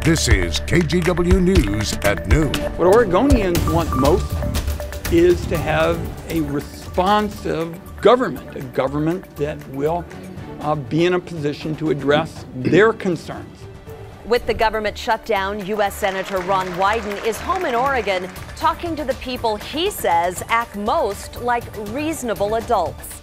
This is KGW News at noon. What Oregonians want most is to have a responsive government, a government that will be in a position to address their concerns. With the government shutdown, U.S. Senator Ron Wyden is home in Oregon talking to the people he says act most like reasonable adults.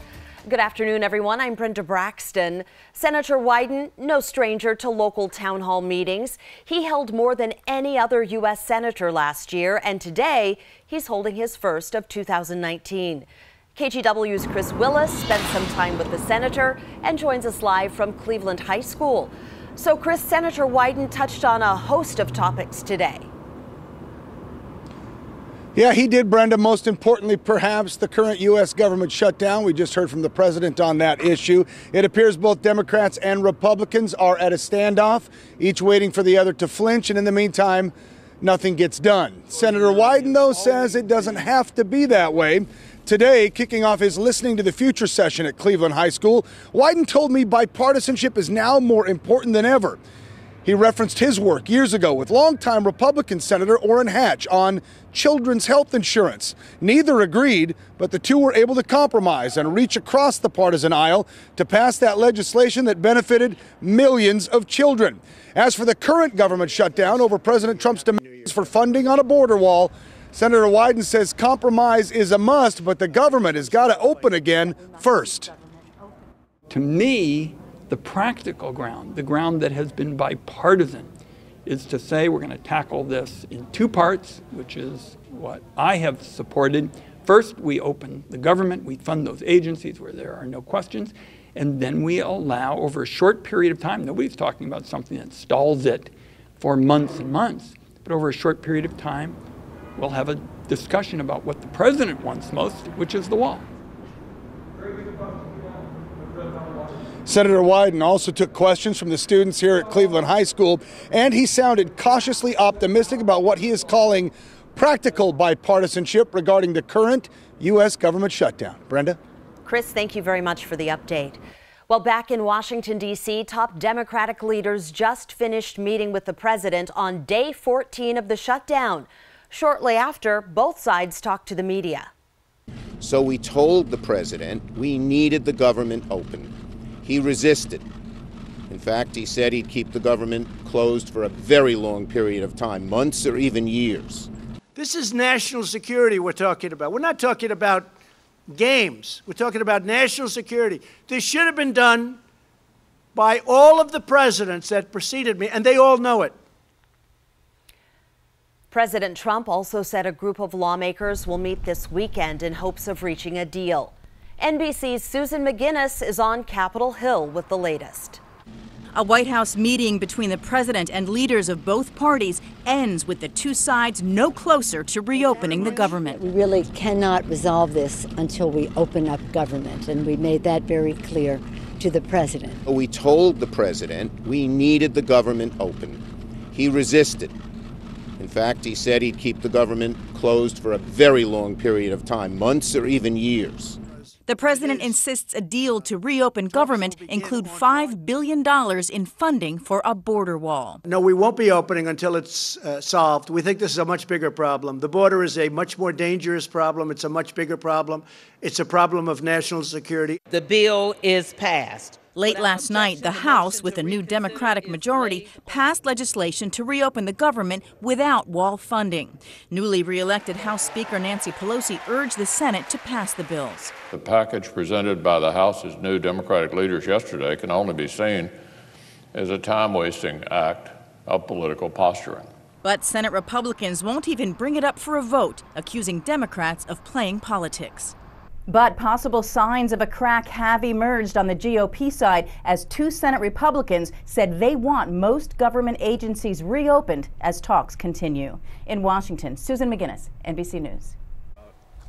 Good afternoon, everyone. I'm Brenda Braxton. Senator Wyden, no stranger to local town hall meetings. He held more than any other U.S. senator last year, and today he's holding his first of 2019. KGW's Chris Willis spent some time with the senator and joins us live from Cleveland High School. So, Chris, Senator Wyden touched on a host of topics today. Yeah, he did, Brenda. Most importantly, perhaps, the current U.S. government shutdown. We just heard from the president on that issue. It appears both Democrats and Republicans are at a standoff, each waiting for the other to flinch, and in the meantime, nothing gets done. Senator Wyden, though, says it doesn't have to be that way. Today, kicking off his Listening to the Future session at Cleveland High School, Wyden told me bipartisanship is now more important than ever. He referenced his work years ago with longtime Republican Senator Orrin Hatch on children's health insurance. Neither agreed, but the two were able to compromise and reach across the partisan aisle to pass that legislation that benefited millions of children. As for the current government shutdown over President Trump's demands for funding on a border wall, Senator Wyden says compromise is a must, but the government has got to open again first. To me, the practical ground, the ground that has been bipartisan, is to say we're going to tackle this in two parts, which is what I have supported. First, we open the government, we fund those agencies where there are no questions, and then we allow over a short period of time, nobody's talking about something that stalls it for months and months, but over a short period of time, we'll have a discussion about what the president wants most, which is the wall. Senator Wyden also took questions from the students here at Cleveland High School, and he sounded cautiously optimistic about what he is calling practical bipartisanship regarding the current U.S. government shutdown. Brenda? Chris, thank you very much for the update. Well, back in Washington, D.C., top Democratic leaders just finished meeting with the president on day 14 of the shutdown. Shortly after, both sides talked to the media. So we told the president we needed the government open. He resisted. In fact, he said he'd keep the government closed for a very long period of time, months or even years. This is national security we're talking about. We're not talking about games. We're talking about national security. This should have been done by all of the presidents that preceded me, and they all know it. President Trump also said a group of lawmakers will meet this weekend in hopes of reaching a deal. NBC's Susan McGinnis is on Capitol Hill with the latest. A White House meeting between the president and leaders of both parties ends with the two sides no closer to reopening the government. We really cannot resolve this until we open up government, and we made that very clear to the president. We told the president we needed the government open. He resisted. In fact, he said he'd keep the government closed for a very long period of time, months or even years. The president insists a deal to reopen government include $5 billion in funding for a border wall. No, we won't be opening until it's solved. We think this is a much bigger problem. The border is a much more dangerous problem. It's a much bigger problem. It's a problem of national security. The bill is passed. Late last night, the House, with a new Democratic majority, passed legislation to reopen the government without wall funding. Newly reelected House Speaker Nancy Pelosi urged the Senate to pass the bills. The package presented by the House's new Democratic leaders yesterday can only be seen as a time-wasting act of political posturing. But Senate Republicans won't even bring it up for a vote, accusing Democrats of playing politics. But possible signs of a crack have emerged on the GOP side as two Senate Republicans said they want most government agencies reopened as talks continue. In Washington, Susan McGinnis, NBC News.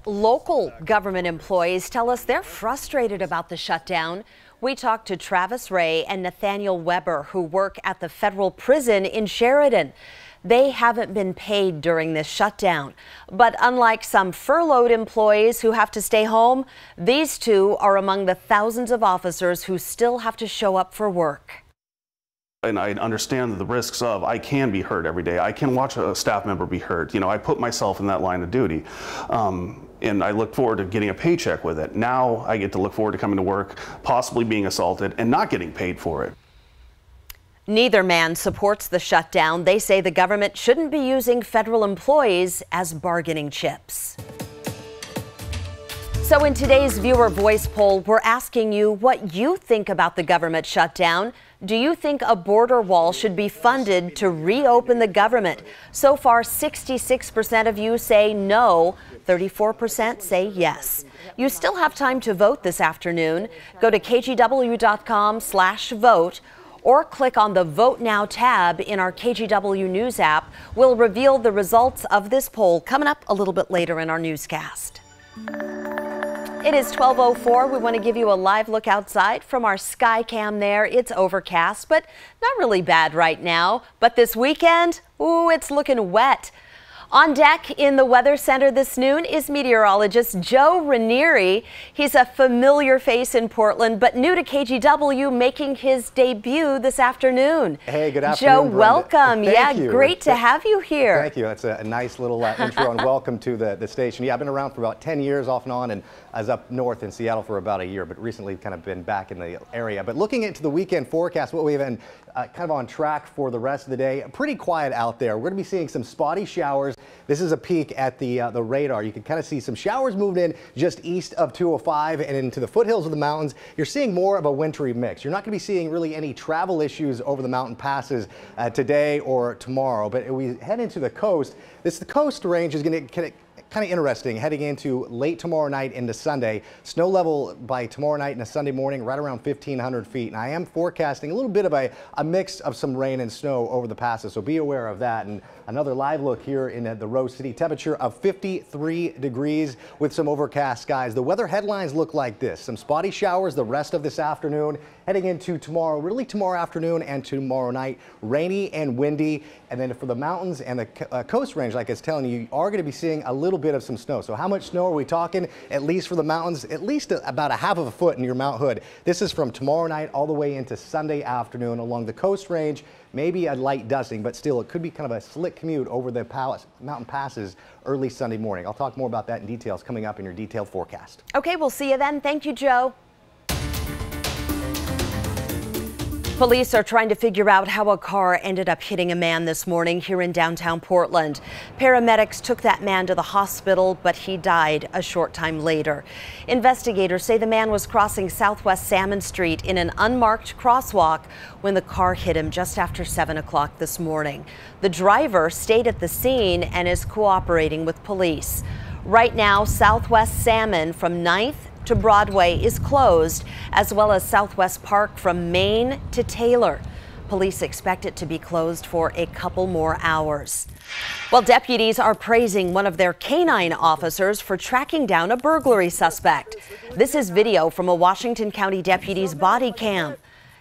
Local government employees tell us they're frustrated about the shutdown. We talked to Travis Ray and Nathaniel Weber, who work at the federal prison in Sheridan. They haven't been paid during this shutdown. But unlike some furloughed employees who have to stay home, these two are among the thousands of officers who still have to show up for work. And I understand the risks of, I can be hurt every day. I can watch a staff member be hurt. You know, I put myself in that line of duty. And I look forward to getting a paycheck with it. Now I get to look forward to coming to work, possibly being assaulted, and not getting paid for it. Neither man supports the shutdown. They say the government shouldn't be using federal employees as bargaining chips. So in today's viewer voice poll, we're asking you what you think about the government shutdown. Do you think a border wall should be funded to reopen the government? So far, 66% of you say no, 34% say yes. You still have time to vote this afternoon. Go to kgw.com/vote or click on the Vote Now tab in our KGW News app. We'll reveal the results of this poll coming up a little bit later in our newscast. It is 12:04. We want to give you a live look outside from our sky cam there. It's overcast, but not really bad right now. But this weekend, ooh, it's looking wet. On deck in the Weather Center this noon is meteorologist Joe Ranieri. He's a familiar face in Portland, but new to KGW, making his debut this afternoon. Hey, good afternoon, Joe, Brenda. welcome. Thank you. Great to have you here. Thank you. That's a nice little intro and welcome to the station. Yeah, I've been around for about 10 years off and on, and I was up north in Seattle for about a year, but recently kind of been back in the area. But looking into the weekend forecast, what we've been kind of on track for the rest of the day, pretty quiet out there. We're going to be seeing some spotty showers. This is a peek at the radar. You can kind of see some showers moving in just east of 205 and into the foothills of the mountains. You're seeing more of a wintry mix. You're not going to be seeing really any travel issues over the mountain passes today or tomorrow. But if we head into the coast, the coast range is going to kind of interesting heading into late tomorrow night into Sunday. Snow level by tomorrow night and a Sunday morning right around 1,500 feet. And I am forecasting a little bit of a mix of some rain and snow over the passes, so be aware of that. And another live look here in the Rose City, temperature of 53 degrees with some overcast skies. The weather headlines look like this: some spotty showers the rest of this afternoon, heading into tomorrow, really tomorrow afternoon and tomorrow night, rainy and windy. And then for the mountains and the coast range, like I was telling you, you are going to be seeing a little bit of some snow. So how much snow are we talking? At least for the mountains, at least about a half of a foot in your Mount Hood. This is from tomorrow night all the way into Sunday afternoon. Along the coast range, maybe a light dusting, but still it could be kind of a slick commute over the mountain passes early Sunday morning. I'll talk more about that in details coming up in your detailed forecast. Okay, we'll see you then. Thank you, Joe. Police are trying to figure out how a car ended up hitting a man this morning here in downtown Portland. Paramedics took that man to the hospital, but he died a short time later. Investigators say the man was crossing Southwest Salmon Street in an unmarked crosswalk when the car hit him just after 7 o'clock this morning. The driver stayed at the scene and is cooperating with police. Right now, Southwest Salmon from 9th to Broadway is closed, as well as Southwest Park from Main to Taylor. Police expect it to be closed for a couple more hours. Well, deputies are praising one of their canine officers for tracking down a burglary suspect. This is video from a Washington County deputy's body cam.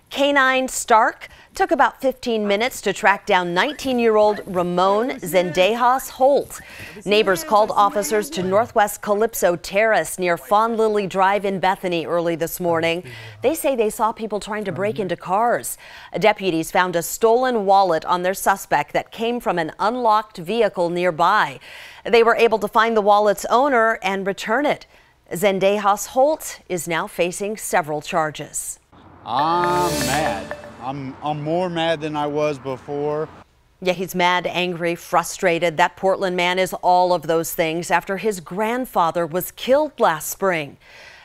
Canine Stark took about 15 minutes to track down 19-year-old Ramon Zendejas Holt. Neighbors called officers to Northwest Calypso Terrace near Fawn Lily Drive in Bethany early this morning. They say they saw people trying to break into cars. Deputies found a stolen wallet on their suspect that came from an unlocked vehicle nearby. They were able to find the wallet's owner and return it. Zendejas Holt is now facing several charges. I'm mad. I'm more mad than I was before. Yeah, he's mad, angry, frustrated. That Portland man is all of those things after his grandfather was killed last spring.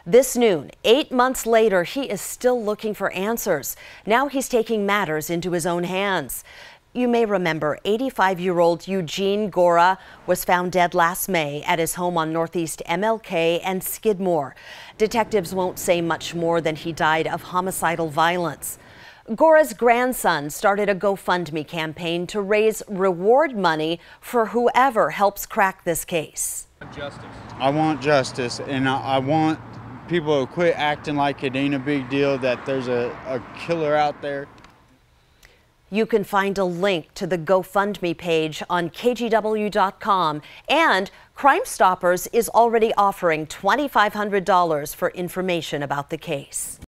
This noon, 8 months later, he is still looking for answers. Now he's taking matters into his own hands. You may remember 85-year-old Eugene Gora was found dead last May at his home on Northeast MLK and Skidmore. Detectives won't say much more than he died of homicidal violence. Gora's grandson started a GoFundMe campaign to raise reward money for whoever helps crack this case. I want justice, and I want people to quit acting like it ain't a big deal that there's a killer out there. You can find a link to the GoFundMe page on KGW.com, and Crime Stoppers is already offering $2,500 for information about the case.